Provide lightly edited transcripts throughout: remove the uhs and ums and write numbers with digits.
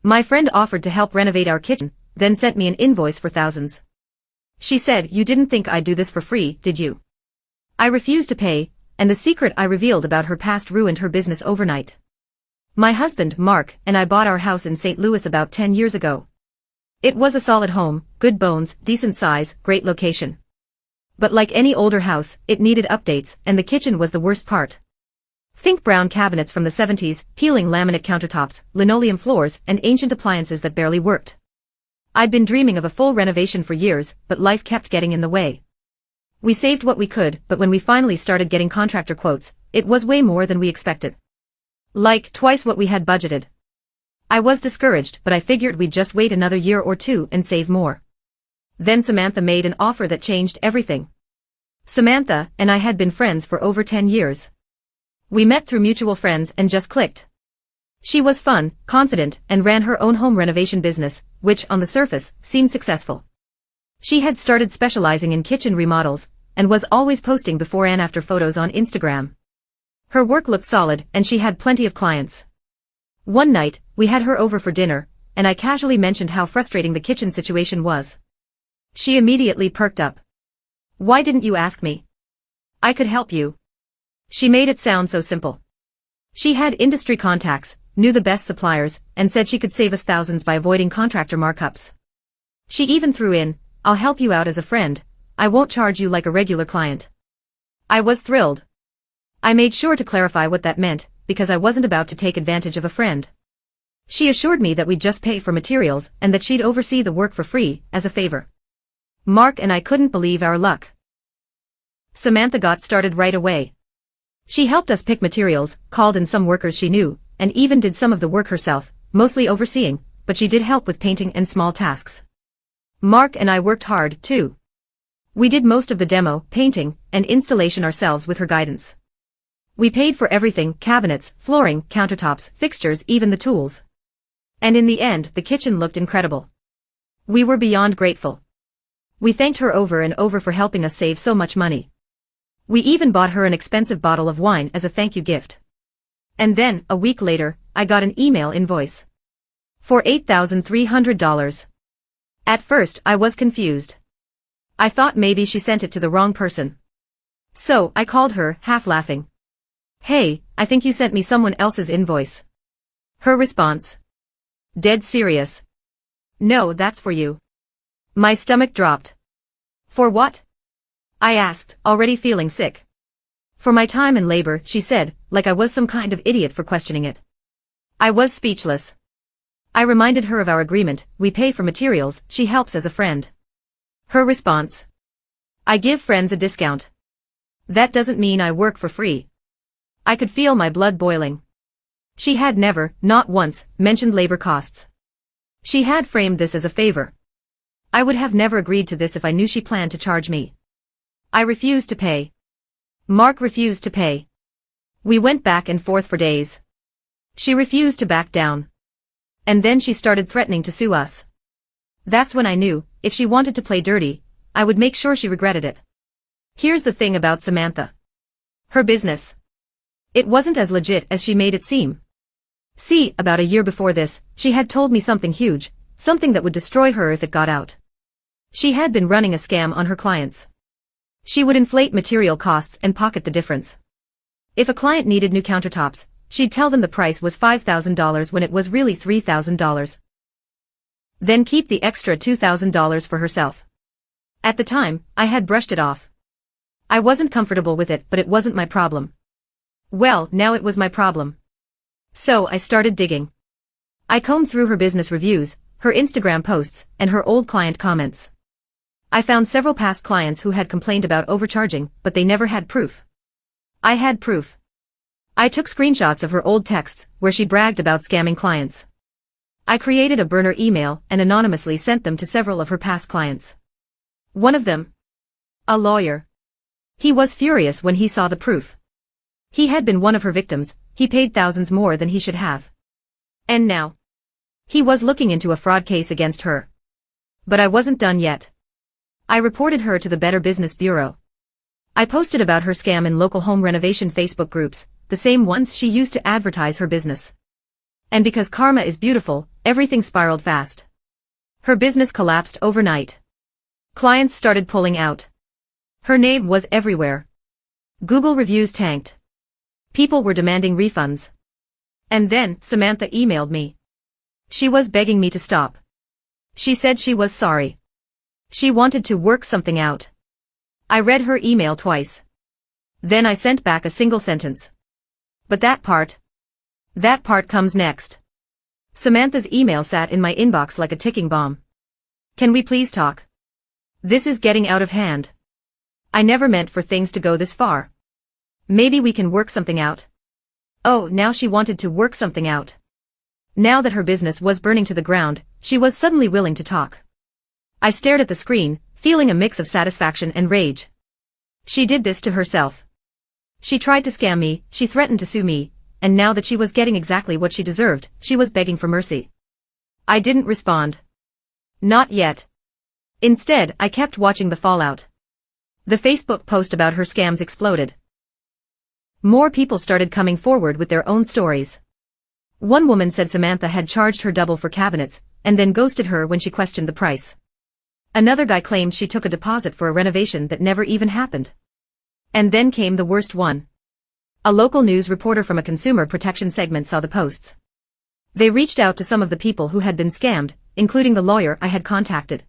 My friend offered to help renovate our kitchen, then sent me an invoice for thousands. She said, "You didn't think I'd do this for free, did you?" I refused to pay, and the secret I revealed about her past ruined her business overnight. My husband, Mark, and I bought our house in St. Louis about 10 years ago. It was a solid home, good bones, decent size, great location. But like any older house, it needed updates, and the kitchen was the worst part. Think brown cabinets from the 70s, peeling laminate countertops, linoleum floors, and ancient appliances that barely worked. I'd been dreaming of a full renovation for years, but life kept getting in the way. We saved what we could, but when we finally started getting contractor quotes, it was way more than we expected. Like, twice what we had budgeted. I was discouraged, but I figured we'd just wait another year or two and save more. Then Samantha made an offer that changed everything. Samantha and I had been friends for over 10 years. We met through mutual friends and just clicked. She was fun, confident, and ran her own home renovation business, which, on the surface, seemed successful. She had started specializing in kitchen remodels, and was always posting before and after photos on Instagram. Her work looked solid, and she had plenty of clients. One night, we had her over for dinner, and I casually mentioned how frustrating the kitchen situation was. She immediately perked up. "Why didn't you ask me? I could help you." She made it sound so simple. She had industry contacts, knew the best suppliers, and said she could save us thousands by avoiding contractor markups. She even threw in, "I'll help you out as a friend, I won't charge you like a regular client." I was thrilled. I made sure to clarify what that meant, because I wasn't about to take advantage of a friend. She assured me that we'd just pay for materials and that she'd oversee the work for free, as a favor. Mark and I couldn't believe our luck. Samantha got started right away. She helped us pick materials, called in some workers she knew, and even did some of the work herself, mostly overseeing, but she did help with painting and small tasks. Mark and I worked hard, too. We did most of the demo, painting, and installation ourselves with her guidance. We paid for everything, cabinets, flooring, countertops, fixtures, even the tools. And in the end, the kitchen looked incredible. We were beyond grateful. We thanked her over and over for helping us save so much money. We even bought her an expensive bottle of wine as a thank you gift. And then, a week later, I got an email invoice for $8,300. At first, I was confused. I thought maybe she sent it to the wrong person. So, I called her, half laughing. "Hey, I think you sent me someone else's invoice." Her response: "Dead serious? No, that's for you." My stomach dropped. "For what?" I asked, already feeling sick. "For my time and labor," she said, like I was some kind of idiot for questioning it. I was speechless. I reminded her of our agreement, we pay for materials, she helps as a friend. Her response: "I give friends a discount. That doesn't mean I work for free." I could feel my blood boiling. She had never, not once, mentioned labor costs. She had framed this as a favor. I would have never agreed to this if I knew she planned to charge me. I refused to pay. Mark refused to pay. We went back and forth for days. She refused to back down. And then she started threatening to sue us. That's when I knew, if she wanted to play dirty, I would make sure she regretted it. Here's the thing about Samantha. Her business. It wasn't as legit as she made it seem. See, about a year before this, she had told me something huge, something that would destroy her if it got out. She had been running a scam on her clients. She would inflate material costs and pocket the difference. If a client needed new countertops, she'd tell them the price was $5,000 when it was really $3,000. Then keep the extra $2,000 for herself. At the time, I had brushed it off. I wasn't comfortable with it, but it wasn't my problem. Well, now it was my problem. So I started digging. I combed through her business reviews, her Instagram posts, and her old client comments. I found several past clients who had complained about overcharging, but they never had proof. I had proof. I took screenshots of her old texts, where she bragged about scamming clients. I created a burner email and anonymously sent them to several of her past clients. One of them, a lawyer. He was furious when he saw the proof. He had been one of her victims, he paid thousands more than he should have. And now, he was looking into a fraud case against her. But I wasn't done yet. I reported her to the Better Business Bureau. I posted about her scam in local home renovation Facebook groups, the same ones she used to advertise her business. And because karma is beautiful, everything spiraled fast. Her business collapsed overnight. Clients started pulling out. Her name was everywhere. Google reviews tanked. People were demanding refunds. And then, Samantha emailed me. She was begging me to stop. She said she was sorry. She wanted to work something out. I read her email twice. Then I sent back a single sentence. But that part comes next. Samantha's email sat in my inbox like a ticking bomb. Can we please talk? This is getting out of hand. I never meant for things to go this far. Maybe we can work something out. Oh, now she wanted to work something out. Now that her business was burning to the ground, she was suddenly willing to talk. I stared at the screen, feeling a mix of satisfaction and rage. She did this to herself. She tried to scam me, she threatened to sue me, and now that she was getting exactly what she deserved, she was begging for mercy. I didn't respond. Not yet. Instead, I kept watching the fallout. The Facebook post about her scams exploded. More people started coming forward with their own stories. One woman said Samantha had charged her double for cabinets, and then ghosted her when she questioned the price. Another guy claimed she took a deposit for a renovation that never even happened. And then came the worst one. A local news reporter from a consumer protection segment saw the posts. They reached out to some of the people who had been scammed, including the lawyer I had contacted.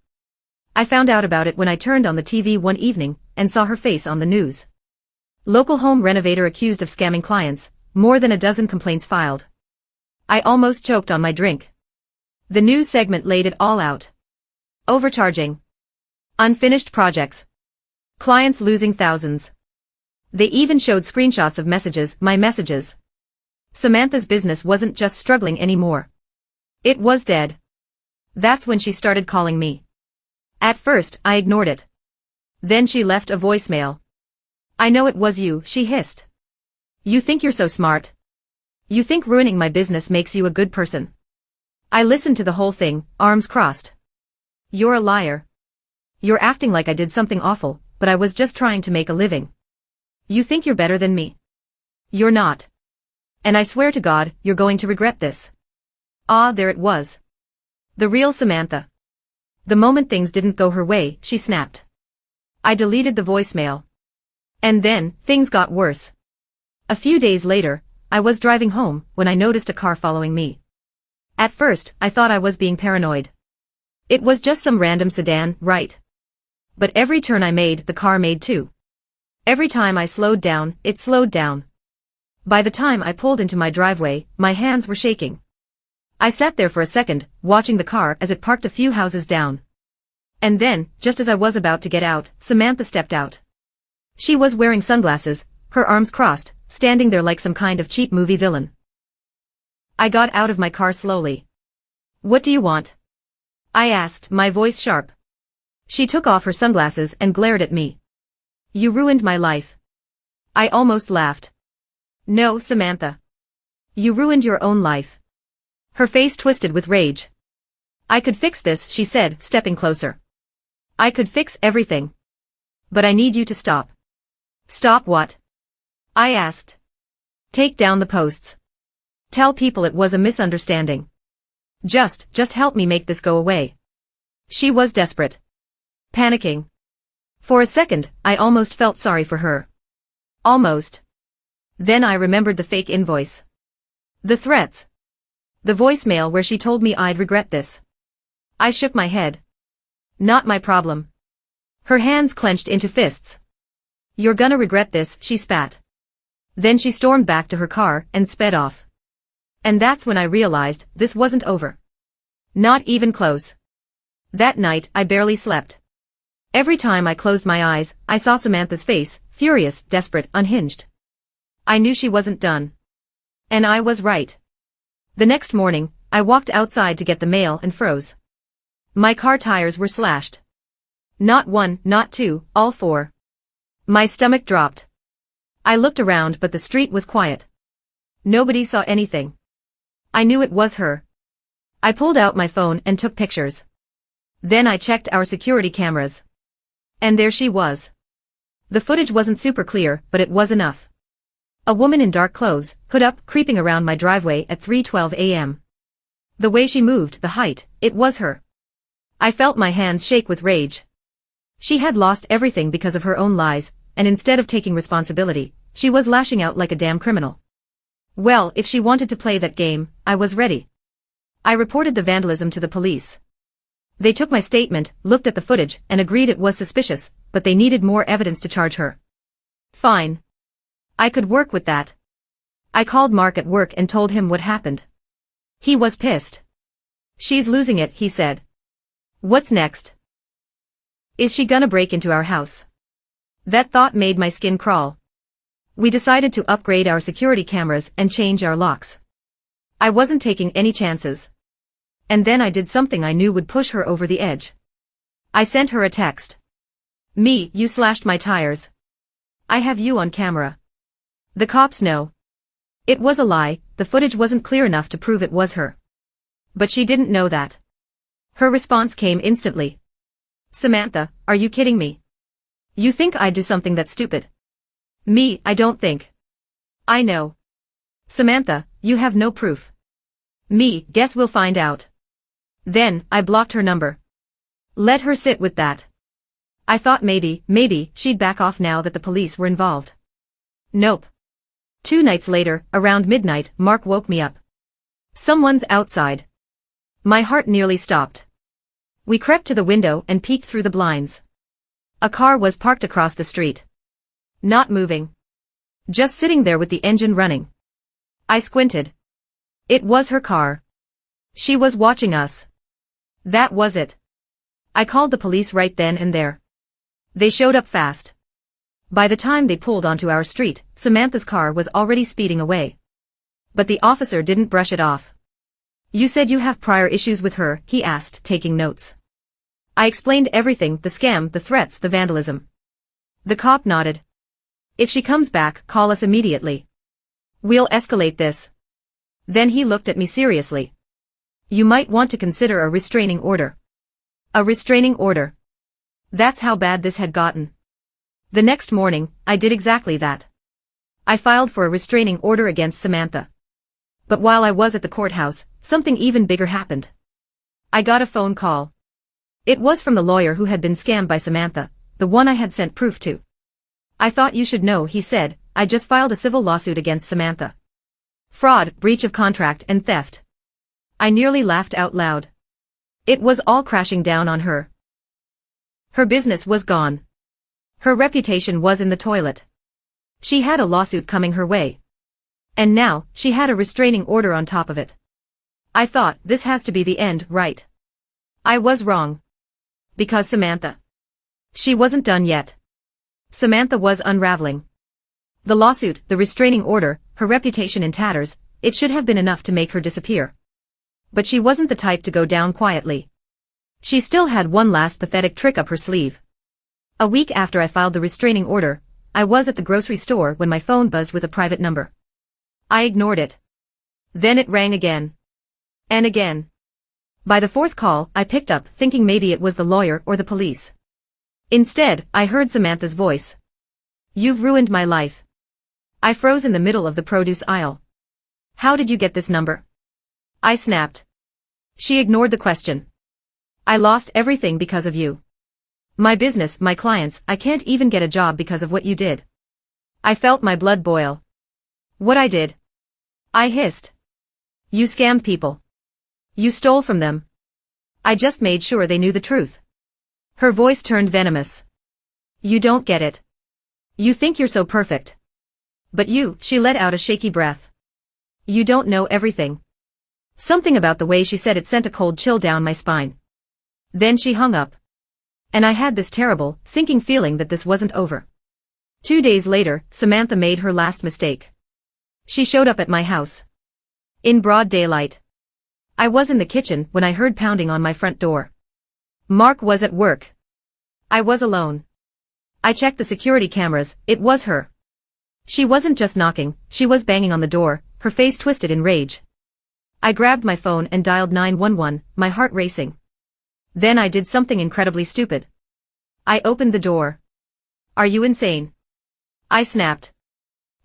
I found out about it when I turned on the TV one evening, and saw her face on the news. Local home renovator accused of scamming clients, more than a dozen complaints filed. I almost choked on my drink. The news segment laid it all out. Overcharging. Unfinished projects. Clients losing thousands. They even showed screenshots of messages, my messages. Samantha's business wasn't just struggling anymore. It was dead. That's when she started calling me. At first, I ignored it. Then she left a voicemail. I know it was you, she hissed. You think you're so smart. You think ruining my business makes you a good person. I listened to the whole thing, arms crossed. You're a liar. You're acting like I did something awful, but I was just trying to make a living. You think you're better than me. You're not. And I swear to God, you're going to regret this. Ah, there it was. The real Samantha. The moment things didn't go her way, she snapped. I deleted the voicemail. And then, things got worse. A few days later, I was driving home when I noticed a car following me. At first, I thought I was being paranoid. It was just some random sedan, right? But every turn I made, the car made too. Every time I slowed down, it slowed down. By the time I pulled into my driveway, my hands were shaking. I sat there for a second, watching the car as it parked a few houses down. And then, just as I was about to get out, Samantha stepped out. She was wearing sunglasses, her arms crossed, standing there like some kind of cheap movie villain. I got out of my car slowly. What do you want? I asked, my voice sharp. She took off her sunglasses and glared at me. You ruined my life. I almost laughed. No, Samantha. You ruined your own life. Her face twisted with rage. I could fix this, she said, stepping closer. I could fix everything. But I need you to stop. Stop what? I asked. Take down the posts. Tell people it was a misunderstanding. Just help me make this go away. She was desperate. Panicking. For a second, I almost felt sorry for her. Almost. Then I remembered the fake invoice. The threats. The voicemail where she told me I'd regret this. I shook my head. Not my problem. Her hands clenched into fists. You're gonna regret this, she spat. Then she stormed back to her car and sped off. And that's when I realized this wasn't over. Not even close. That night, I barely slept. Every time I closed my eyes, I saw Samantha's face, furious, desperate, unhinged. I knew she wasn't done. And I was right. The next morning, I walked outside to get the mail and froze. My car tires were slashed. Not one, not two, all four. My stomach dropped. I looked around but the street was quiet. Nobody saw anything. I knew it was her. I pulled out my phone and took pictures. Then I checked our security cameras. And there she was. The footage wasn't super clear, but it was enough. A woman in dark clothes, hood up, creeping around my driveway at 3:12 a.m. The way she moved, the height, it was her. I felt my hands shake with rage. She had lost everything because of her own lies, and instead of taking responsibility, she was lashing out like a damn criminal. Well, if she wanted to play that game, I was ready. I reported the vandalism to the police. They took my statement, looked at the footage, and agreed it was suspicious, but they needed more evidence to charge her. Fine. I could work with that. I called Mark at work and told him what happened. He was pissed. She's losing it, he said. What's next? Is she gonna break into our house? That thought made my skin crawl. We decided to upgrade our security cameras and change our locks. I wasn't taking any chances. And then I did something I knew would push her over the edge. I sent her a text. Me, you slashed my tires. I have you on camera. The cops know. It was a lie, the footage wasn't clear enough to prove it was her. But she didn't know that. Her response came instantly. Samantha, are you kidding me? You think I'd do something that stupid? Me, I don't think. I know. Samantha, you have no proof. Me, guess we'll find out. Then, I blocked her number. Let her sit with that. I thought maybe, she'd back off now that the police were involved. Nope. 2 nights later, around midnight, Mark woke me up. Someone's outside. My heart nearly stopped. We crept to the window and peeked through the blinds. A car was parked across the street. Not moving. Just sitting there with the engine running. I squinted. It was her car. She was watching us. That was it. I called the police right then and there. They showed up fast. By the time they pulled onto our street, Samantha's car was already speeding away. But the officer didn't brush it off. You said you have prior issues with her, he asked, taking notes. I explained everything, the scam, the threats, the vandalism. The cop nodded. If she comes back, call us immediately. We'll escalate this. Then he looked at me seriously. You might want to consider a restraining order. A restraining order. That's how bad this had gotten. The next morning, I did exactly that. I filed for a restraining order against Samantha. But while I was at the courthouse, something even bigger happened. I got a phone call. It was from the lawyer who had been scammed by Samantha, the one I had sent proof to. I thought you should know, he said, I just filed a civil lawsuit against Samantha. Fraud, breach of contract, and theft. I nearly laughed out loud. It was all crashing down on her. Her business was gone. Her reputation was in the toilet. She had a lawsuit coming her way. And now, she had a restraining order on top of it. I thought, this has to be the end, right? I was wrong. Because Samantha. She wasn't done yet. Samantha was unraveling. The lawsuit, the restraining order, her reputation in tatters, it should have been enough to make her disappear. But she wasn't the type to go down quietly. She still had one last pathetic trick up her sleeve. A week after I filed the restraining order, I was at the grocery store when my phone buzzed with a private number. I ignored it. Then it rang again. And again. By the 4th call, I picked up, thinking maybe it was the lawyer or the police. Instead, I heard Samantha's voice. You've ruined my life. I froze in the middle of the produce aisle. How did you get this number? I snapped. She ignored the question. I lost everything because of you. My business, my clients, I can't even get a job because of what you did. I felt my blood boil. What I did? I hissed. You scammed people. You stole from them. I just made sure they knew the truth. Her voice turned venomous. You don't get it. You think you're so perfect. But you, she let out a shaky breath. You don't know everything. Something about the way she said it sent a cold chill down my spine. Then she hung up. And I had this terrible, sinking feeling that this wasn't over. 2 days later, Samantha made her last mistake. She showed up at my house. In broad daylight. I was in the kitchen when I heard pounding on my front door. Mark was at work. I was alone. I checked the security cameras, it was her. She wasn't just knocking, she was banging on the door, her face twisted in rage. I grabbed my phone and dialed 911, my heart racing. Then I did something incredibly stupid. I opened the door. Are you insane? I snapped.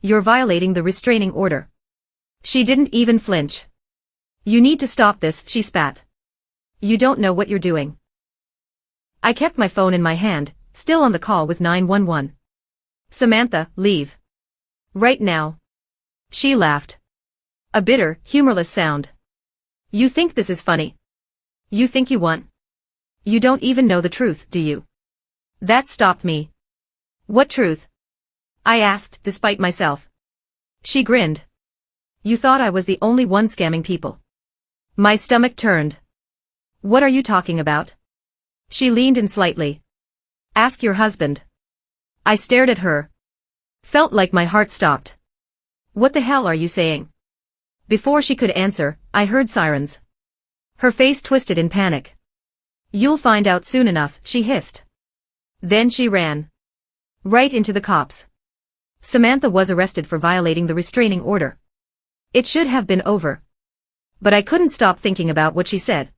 You're violating the restraining order. She didn't even flinch. You need to stop this, she spat. You don't know what you're doing. I kept my phone in my hand, still on the call with 911. Samantha, leave. Right now. She laughed. A bitter, humorless sound. You think this is funny? You think you won? You don't even know the truth, do you? That stopped me. What truth? I asked, despite myself. She grinned. You thought I was the only one scamming people. My stomach turned. What are you talking about? She leaned in slightly. Ask your husband. I stared at her. Felt like my heart stopped. What the hell are you saying? Before she could answer, I heard sirens. Her face twisted in panic. You'll find out soon enough, she hissed. Then she ran. Right into the cops. Samantha was arrested for violating the restraining order. It should have been over. But I couldn't stop thinking about what she said.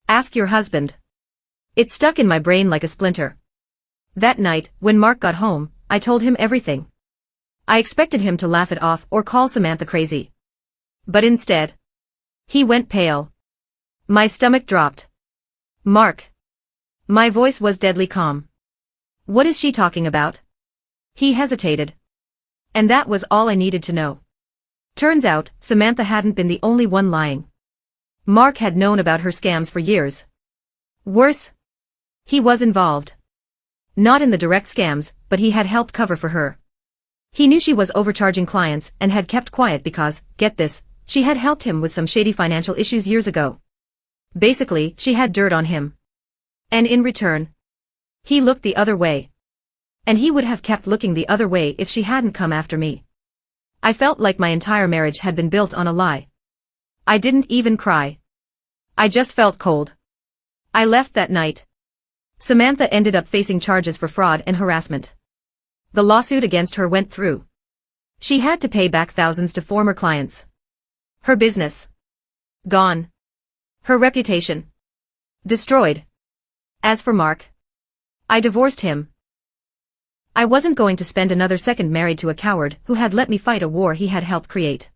Ask your husband. It stuck in my brain like a splinter. That night, when Mark got home, I told him everything. I expected him to laugh it off or call Samantha crazy. But instead, he went pale. My stomach dropped. Mark. My voice was deadly calm. What is she talking about? He hesitated. And that was all I needed to know. Turns out, Samantha hadn't been the only one lying. Mark had known about her scams for years. Worse, he was involved. Not in the direct scams, but he had helped cover for her. He knew she was overcharging clients and had kept quiet because, get this, she had helped him with some shady financial issues years ago. Basically, she had dirt on him. And in return, he looked the other way. And he would have kept looking the other way if she hadn't come after me. I felt like my entire marriage had been built on a lie. I didn't even cry. I just felt cold. I left that night. Samantha ended up facing charges for fraud and harassment. The lawsuit against her went through. She had to pay back thousands to former clients. Her business. Gone. Her reputation. Destroyed. As for Mark, I divorced him. I wasn't going to spend another second married to a coward who had let me fight a war he had helped create.